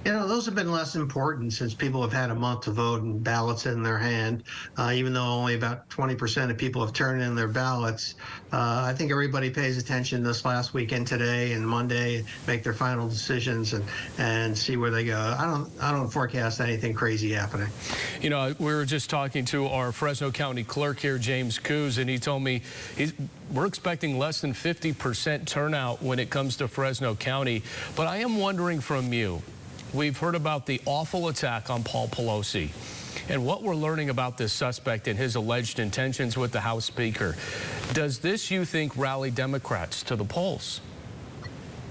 You know, those have been less important since people have had a month to vote and ballots in their hand. Even though only about 20% of people have turned in their ballots, I think everybody pays attention this last weekend, today and Monday, make their final decisions and see where they go. I don't forecast anything crazy happening. You know, we were just talking to our Fresno County Clerk here, James Ksee, and he told me we're expecting less than 50% turnout when it comes to Fresno County. But I am wondering from you, we've heard about the awful attack on Paul Pelosi and what we're learning about this suspect and his alleged intentions with the House Speaker. Does this, you think, rally Democrats to the polls?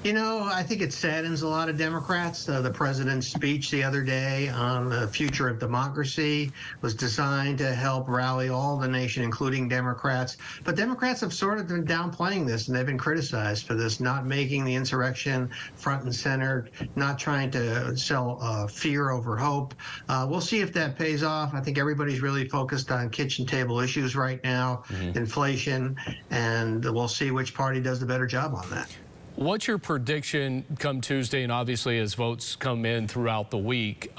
You know, I think it saddens a lot of Democrats. The president's speech the other day on the future of democracy was designed to help rally all the nation, including Democrats. But Democrats have sort of been downplaying this, and they've been criticized for this, not making the insurrection front and center, not trying to sell fear over hope. We'll see if that pays off. I think everybody's really focused on kitchen table issues right now, inflation, and we'll see which party does the better job on that. What's your prediction come Tuesday, and obviously as votes come in throughout the week?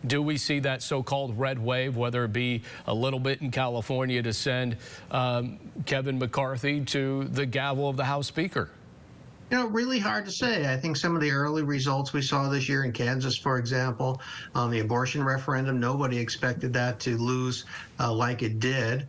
Do we see that so-called red wave, whether it be a little bit in California to send Kevin McCarthy to the gavel of the House Speaker? Really hard to say. I think some of the early results we saw this year in Kansas, for example, on the abortion referendum, nobody expected that to lose like it did.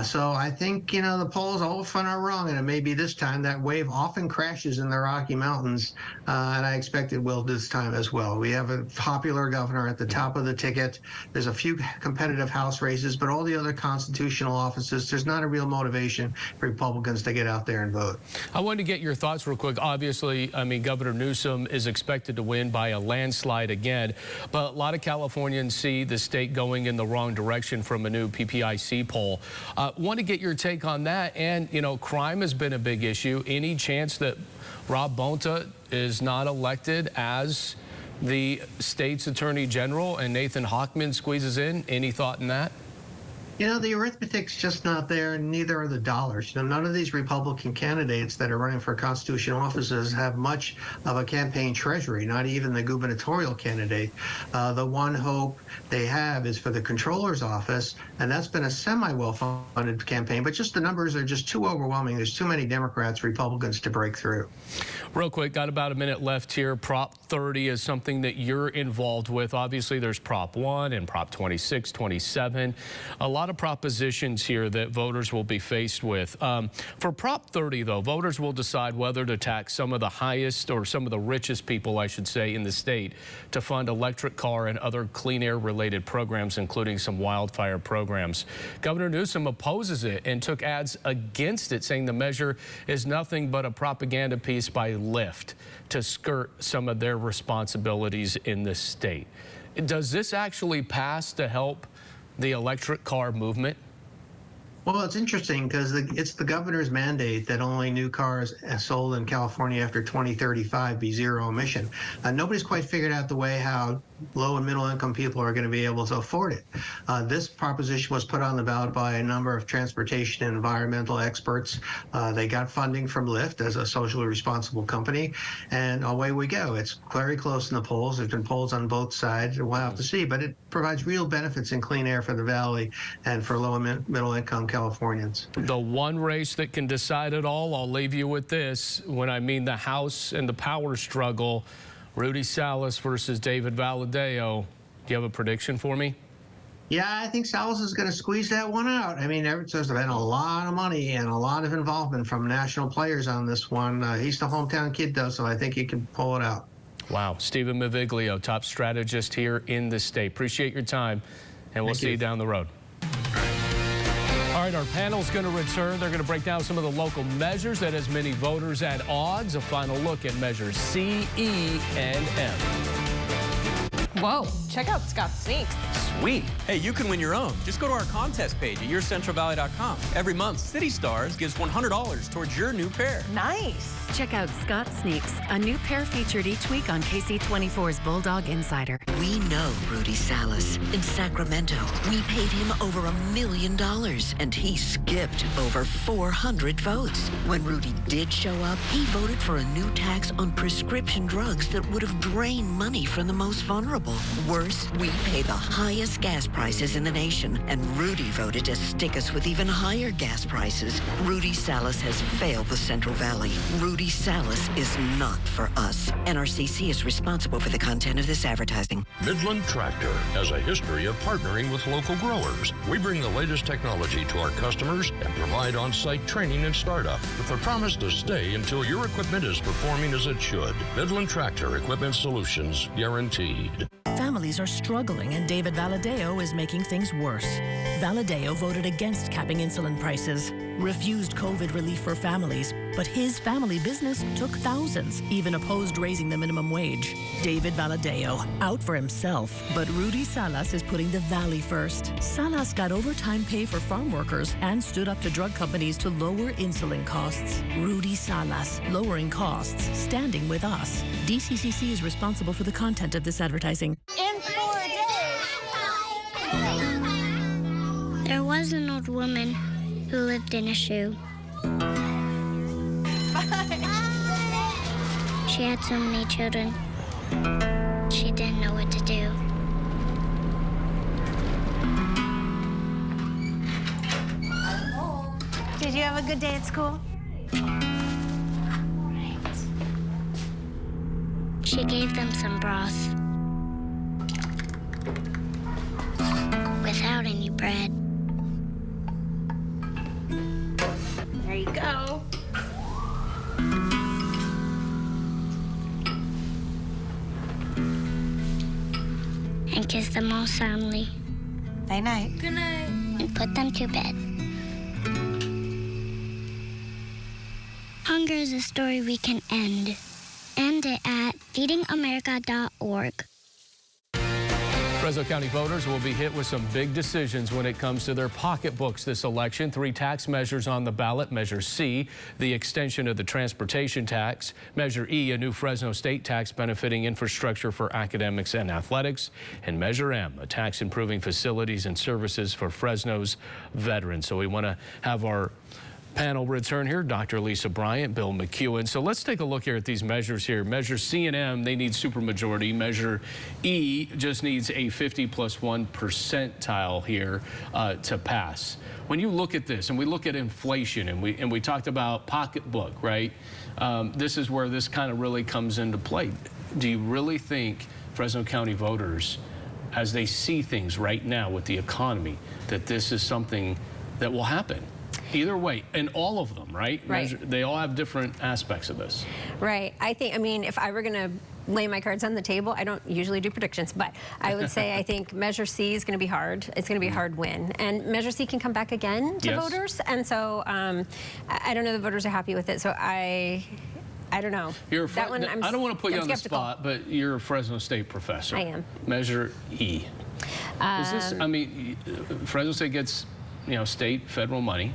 So I think, the polls often are wrong, and it may be this time. That wave often crashes in the Rocky Mountains, and I expect it will this time as well. We have a popular governor at the top of the ticket. There's a few competitive House races, but all the other constitutional offices, there's not a real motivation for Republicans to get out there and vote. I wanted to get your thoughts real quick. Obviously, Governor Newsom is expected to win by a landslide again, but a lot of Californians see the state going in the wrong direction from a new PPIC poll. Want to get your take on that. And, crime has been a big issue. Any chance that Rob Bonta is not elected as the state's attorney general and Nathan Hochman squeezes in? Any thought in that? The arithmetic's just not there, and neither are the dollars. None of these Republican candidates that are running for constitutional offices have much of a campaign treasury, not even the gubernatorial candidate. The one hope they have is for the controller's office, and that's been a semi-well-funded campaign, but just the numbers are just too overwhelming. There's too many Democrats, Republicans to break through. Real quick, got about a minute left here. Prop 30 is something that you're involved with. Obviously, there's Prop 1 and Prop 26, 27. A lot of propositions here that voters will be faced with. For Prop 30, though, voters will decide whether to tax some of the highest or some of the richest people, I should say, in the state to fund electric car and other clean air related programs, including some wildfire programs. Governor Newsom opposes it and took ads against it, saying the measure is nothing but a propaganda piece by Lyft to skirt some of their responsibilities in the state. Does this actually pass to help the electric car movement? Well, it's interesting because it's the governor's mandate that only new cars sold in California after 2035 be zero emission. Nobody's quite figured out the way how low and middle income people are going to be able to afford it. This proposition was put on the ballot by a number of transportation and environmental experts. They got funding from Lyft as a socially responsible company, and away we go. It's very close in the polls. There's been polls on both sides. We'll have to see, but it provides real benefits in clean air for the Valley and for low and middle income Californians. The one race that can decide it all, I'll leave you with this. When I mean the House and the power struggle, Rudy Salas versus David Valadao. Do you have a prediction for me? Yeah, I think Salas is going to squeeze that one out. There's been a lot of money and a lot of involvement from national players on this one. He's the hometown kid, though, so I think he can pull it out. Wow. Stephen Maviglio, top strategist here in the state. Appreciate your time, and we'll see you down the road. All right, our panel's going to return. They're going to break down some of the local measures that has many voters at odds. A final look at measures C, E, and M. Whoa, check out Scott's sneaks. Sweet. Hey, you can win your own. Just go to our contest page at yourcentralvalley.com. Every month, City Stars gives $100 towards your new pair. Nice. Check out Scott Sneaks, a new pair featured each week on KC24's Bulldog Insider. We know Rudy Salas. In Sacramento, we paid him over $1 million, and he skipped over 400 votes. When Rudy did show up, he voted for a new tax on prescription drugs that would have drained money from the most vulnerable. Worse, we pay the highest gas prices in the nation, and Rudy voted to stick us with even higher gas prices. Rudy Salas has failed the Central Valley. Rudy Salas is not for us. NRCC is responsible for the content of this advertising. Midland Tractor has a history of partnering with local growers. We bring the latest technology to our customers and provide on-site training and startup with the promise to stay until your equipment is performing as it should. Midland Tractor Equipment Solutions, guaranteed. Families are struggling, and David Valadao is making things worse. Valadao voted against capping insulin prices, refused COVID relief for families, but his family business took thousands, even opposed raising the minimum wage. David Valadao, out for himself, but Rudy Salas is putting the Valley first. Salas got overtime pay for farm workers and stood up to drug companies to lower insulin costs. Rudy Salas, lowering costs, standing with us. DCCC is responsible for the content of this advertising. In 4 days. There was an old woman who lived in a shoe. She had so many children. She didn't know what to do. Did you have a good day at school? Right. She gave them some broth. Without any bread. There you go. And kiss them all soundly. Night night. Good night. And put them to bed. Hunger is a story we can end. End it at feedingamerica.org. Fresno County voters will be hit with some big decisions when it comes to their pocketbooks this election. 3 tax measures on the ballot. Measure C, the extension of the transportation tax. Measure E, a new Fresno state tax benefiting infrastructure for academics and athletics. And Measure M, a tax improving facilities and services for Fresno's veterans. So we want to have our panel return here, Dr. Lisa Bryant, Bill McEwen. So let's take a look here at these measures here. Measure C and M, they need supermajority. Measure E just needs a 50+1 percentile here to pass. When you look at this, and we look at inflation, and we talked about pocketbook, right? This is where this kind of really comes into play. Do you really think Fresno County voters, as they see things right now with the economy, that this is something that will happen? Either way, and all of them, right? Right. They all have different aspects of this. Right. I mean, if I were going to lay my cards on the table, I don't usually do predictions, but I would say I think Measure C is going to be hard. It's going to be a hard win. And Measure C can come back again to voters. And so I don't know the voters are happy with it. So I don't know. That one, I don't want to put you on the spot, but you're a Fresno State professor. I am. Measure E. Is this, I mean, Fresno State gets, state, federal money.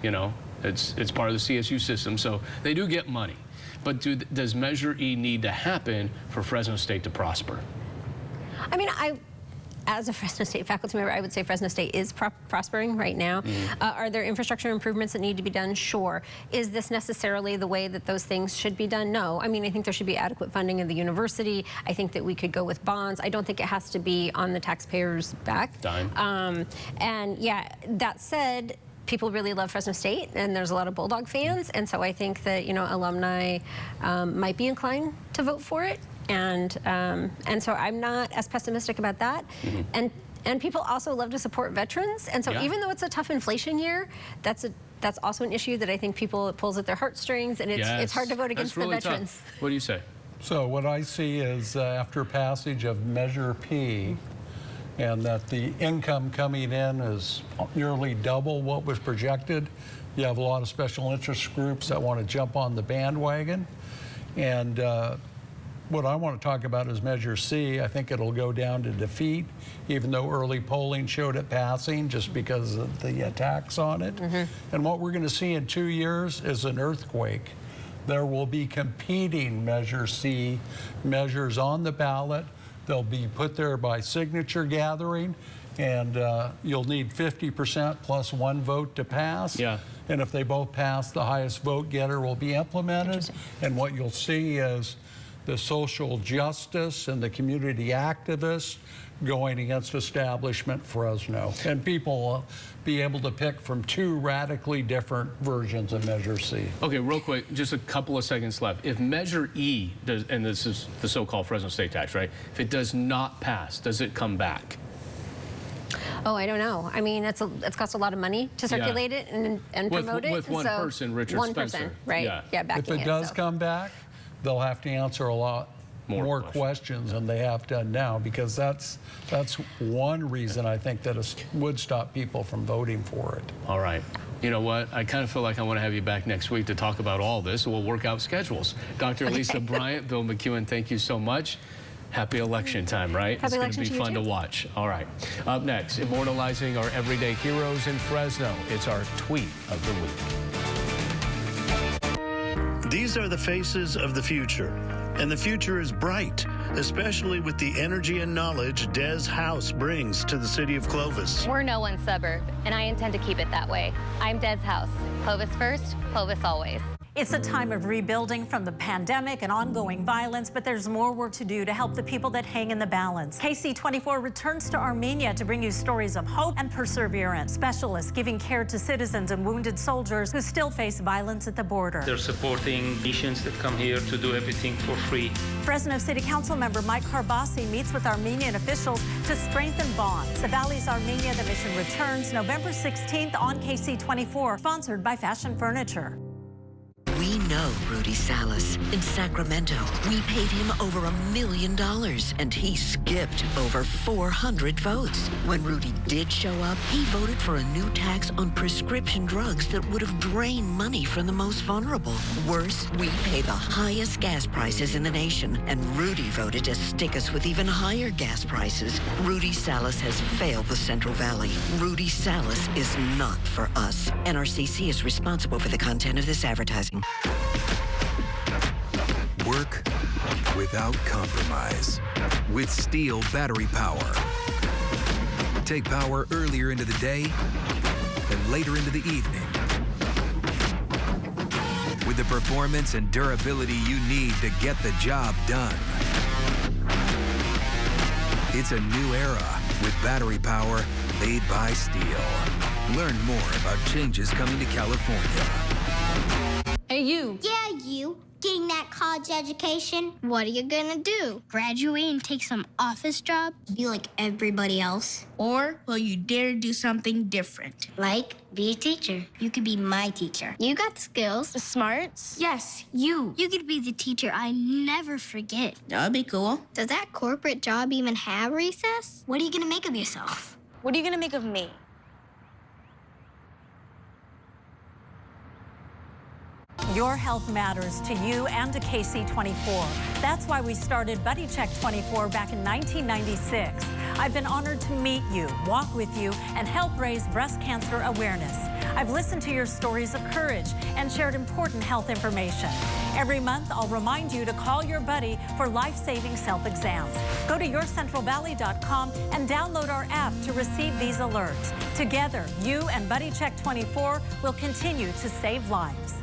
You know, it's part of the CSU system, so they do get money. But does Measure E need to happen for Fresno State to prosper? I mean, as a Fresno State faculty member, I would say Fresno State is prospering right now. Are there infrastructure improvements that need to be done? Sure. Is this necessarily the way that those things should be done? No. I mean, I think there should be adequate funding of the university. I think that we could go with bonds. I don't think it has to be on the taxpayers' back. Dime. And yeah, that said, people really love Fresno State, and there's a lot of Bulldog fans, and so I think that alumni might be inclined to vote for it, and so I'm not as pessimistic about that. And people also love to support veterans, and so even though it's a tough inflation year, that's also an issue that I think it pulls at their heartstrings, and it's hard to vote against really the veterans. Tough. What do you say? So what I see is after passage of Measure P, and that the income coming in is nearly double what was projected. You have a lot of special interest groups that want to jump on the bandwagon. And what I want to talk about is Measure C. I think it'll go down to defeat, even though early polling showed it passing just because of the attacks on it. And what we're going to see in 2 years is an earthquake. There will be competing Measure C measures on the ballot. They'll be put there by signature gathering, and you'll need 50% plus 1 vote to pass. And if they both pass, the highest vote getter will be implemented. And what you'll see is the social justice and the community activists going against establishment Fresno. And people will be able to pick from 2 radically different versions of Measure C. Okay, real quick, just a couple of seconds left. If Measure E, does, and this is the so-called Fresno State tax, right? If it does not pass, does it come back? Oh, I don't know. I mean, it's cost a lot of money to circulate it and promote it. With one person, Richard Spencer. One person, right? Yeah, backing If it does come back, they'll have to answer a lot more questions than they have done now, because that's one reason I think that it would stop people from voting for it. All right. You know what? I kind of feel like I want to have you back next week to talk about all this. We'll work out schedules. Dr. Lisa Bryant, Bill McEwen, thank you so much. Happy election time, right? Happy it's going to be fun to watch. All right. Up next, immortalizing our everyday heroes in Fresno. It's our tweet of the week. These are the faces of the future, and the future is bright, especially with the energy and knowledge Des House brings to the city of Clovis. We're no one suburb, and I intend to keep it that way. I'm Des House. Clovis first, Clovis always. It's a time of rebuilding from the pandemic and ongoing violence, but there's more work to do to help the people that hang in the balance. Ksee 24 returns to Armenia to bring you stories of hope and perseverance. Specialists giving care to citizens and wounded soldiers who still face violence at the border. They're supporting missions that come here to do everything for free. Fresno City Council member Mike Carbasi meets with Armenian officials to strengthen bonds. The Valley's Armenia, the mission returns November 16th on Ksee 24, sponsored by Fashion Furniture. We know Rudy Salas. In Sacramento, we paid him over $1 million, and he skipped over 400 votes. When Rudy did show up, he voted for a new tax on prescription drugs that would have drained money from the most vulnerable. Worse, we pay the highest gas prices in the nation, and Rudy voted to stick us with even higher gas prices. Rudy Salas has failed the Central Valley. Rudy Salas is not for us. NRCC is responsible for the content of this advertising. Work without compromise with Steel battery power. Take power earlier into the day and later into the evening with the performance and durability you need to get the job done. It's a new era with battery power made by Steel. Learn more about changes coming to California. Hey, you. Yeah, you. Getting that college education? What are you gonna do? Graduate and take some office job? Be like everybody else? Or will you dare do something different? Like be a teacher. You could be my teacher. You got the skills. The smarts? Yes, you. You could be the teacher I never forget. That'd be cool. Does that corporate job even have recess? What are you gonna make of yourself? What are you gonna make of me? Your health matters to you and to Ksee 24. That's why we started Buddy Check 24 back in 1996. I've been honored to meet you, walk with you, and help raise breast cancer awareness. I've listened to your stories of courage and shared important health information. Every month, I'll remind you to call your buddy for life-saving self-exams. Go to yourcentralvalley.com and download our app to receive these alerts. Together, you and Buddy Check 24 will continue to save lives.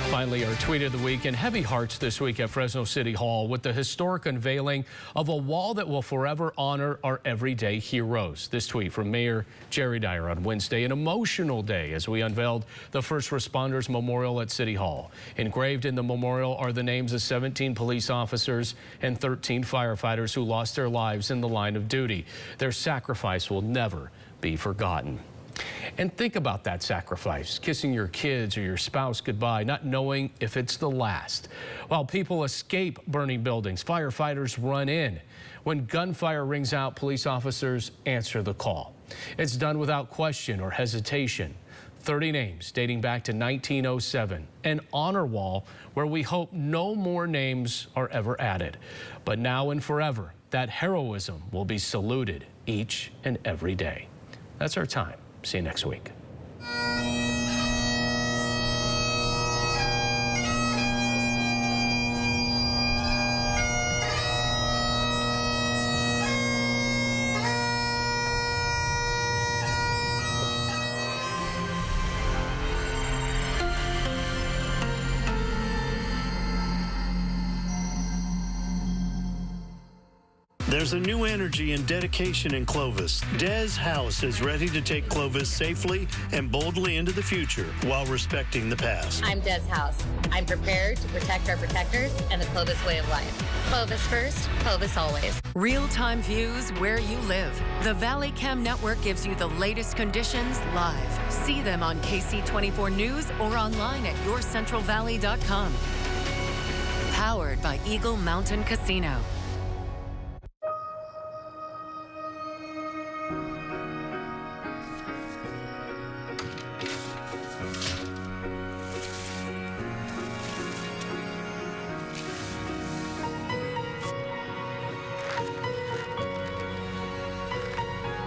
Finally, our tweet of the week, and heavy hearts this week at Fresno City Hall with the historic unveiling of a wall that will forever honor our everyday heroes. This tweet from Mayor Jerry Dyer on Wednesday, an emotional day as we unveiled the First Responders Memorial at City Hall. Engraved in the memorial are the names of 17 police officers and 13 firefighters who lost their lives in the line of duty. Their sacrifice will never be forgotten. And think about that sacrifice, kissing your kids or your spouse goodbye, not knowing if it's the last. While people escape burning buildings, firefighters run in. When gunfire rings out, police officers answer the call. It's done without question or hesitation. 30 names dating back to 1907, an honor wall where we hope no more names are ever added. But now and forever, that heroism will be saluted each and every day. That's our time. See you next week. There's a new energy and dedication in Clovis. Des House is ready to take Clovis safely and boldly into the future while respecting the past. I'm Des House. I'm prepared to protect our protectors and the Clovis way of life. Clovis first, Clovis always. Real-time views where you live. The Valley Cam Network gives you the latest conditions live. See them on Ksee 24 News or online at yourcentralvalley.com. Powered by Eagle Mountain Casino.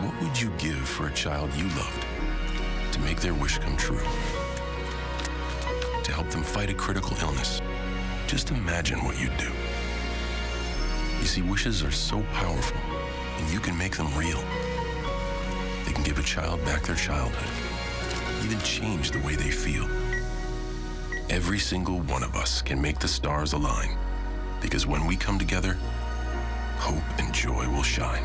What would you give for a child you loved to make their wish come true? To help them fight a critical illness? Just imagine what you'd do. You see, wishes are so powerful, and you can make them real. They can give a child back their childhood, even change the way they feel. Every single one of us can make the stars align. Because when we come together, hope and joy will shine.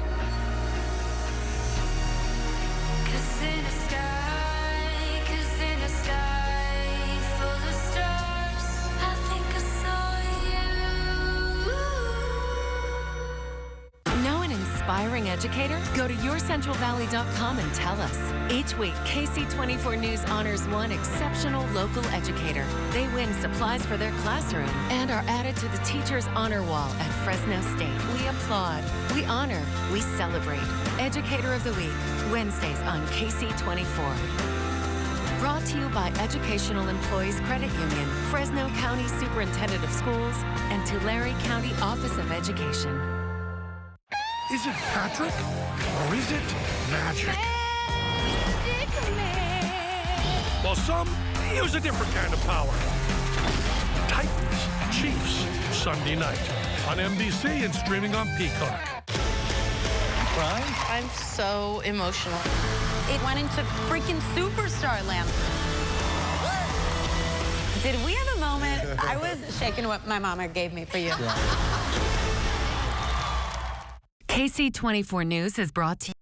Inspiring educator? Go to yourcentralvalley.com and tell us. Each week, KC24 News honors one exceptional local educator. They win supplies for their classroom and are added to the Teacher's Honor Wall at Fresno State. We applaud, we honor, we celebrate. Educator of the Week, Wednesdays on KC24. Brought to you by Educational Employees Credit Union, Fresno County Superintendent of Schools, and Tulare County Office of Education. Is it Patrick or is it magic? Well, some use a different kind of power. Titans, Chiefs, Sunday night on NBC and streaming on Peacock. Crying? I'm so emotional. It went into freaking superstar land. Did we have a moment? I was shaking what my mama gave me for you. KC24 News is brought to you